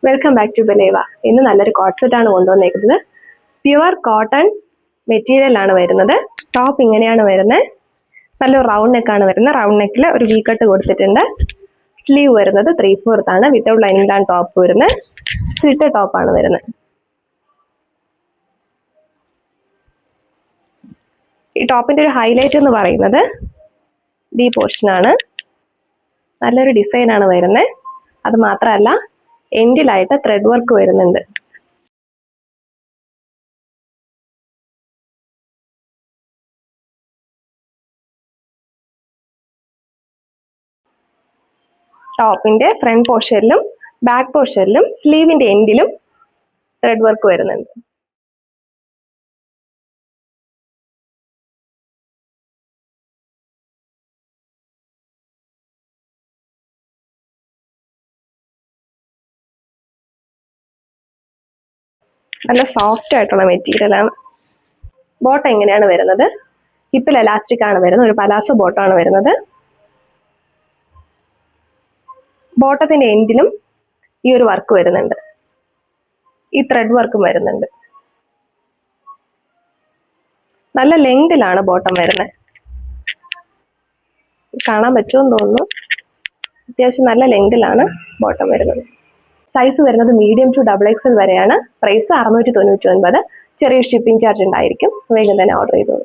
Welcome back to ബലേവ. ഇന്ന് നല്ലൊരു coat set ആണ് കൊണ്ടുവന്നേക്കുന്നത്. പ്യുവർ കോട്ടൺ മെറ്റീരിയൽ ആണ് വരുന്നത്. ടോപ്പ് ഇങ്ങനെയാണ് വരുന്നത്. നല്ലൊരു റൗണ്ട് നെക്കാണ് വരുന്നത്. റൗണ്ട് നെക്കിൽ ഒരു വി കട്ട് കൊടുത്തിട്ടുണ്ട്. സ്ലീവ് വരുന്നത് 3/4 ആണ്. വിത്തൗട്ട് ലൈനിങ്ങിലാണ് ടോപ്പ് വരുന്നത്. സ്ലിറ്റ് ടോപ്പാണ് വരുന്നത്. ഈ ടോപ്പിന്റെ ഒരു ഹൈലൈറ്റ് എന്ന് പറയുന്നത് ഈ പോർഷൻ ആണ്. നല്ലൊരു ഡിസൈൻ ആണ് വരുന്നത്. അത് മാത്രമല്ല എൻഡിലായിട്ട് ത്രെഡ് വർക്ക് വരുന്നുണ്ട്. ടോപ്പിന്റെ ഫ്രണ്ട് പോർഷനിലും ബാക്ക് പോർഷനിലും സ്ലീവിന്റെ എൻഡിലും ത്രെഡ് വർക്ക് വരുന്നുണ്ട്. നല്ല സോഫ്റ്റ് ആയിട്ടുള്ള മെറ്റീരിയൽ ആണ്. ബോട്ടം എങ്ങനെയാണ് വരുന്നത്? ഹിപ്പിൽ എലാസ്റ്റിക് ആണ് വരുന്നത്. ഒരു പലാസോ ബോട്ടം ആണ് വരുന്നത്. ബോട്ടത്തിന്റെ എൻഡിലും ഈ ഒരു വർക്ക് വരുന്നുണ്ട്. ഈ ത്രെഡ് വർക്കും വരുന്നുണ്ട്. നല്ല ലെങ്തിലാണ് ബോട്ടം വരുന്നത്. കാണാൻ പറ്റുമെന്ന് തോന്നുന്നു. അത്യാവശ്യം നല്ല ലെങ്തിലാണ് ബോട്ടം വരുന്നത്. സൈസ് വരുന്നത് മീഡിയം ടു XXL വരെയാണ്. പ്രൈസ് 699. ചെറിയൊരു ഷിപ്പിംഗ് ചാർജ് ഉണ്ടായിരിക്കും. വേഗം തന്നെ ഓർഡർ ചെയ്തോളൂ.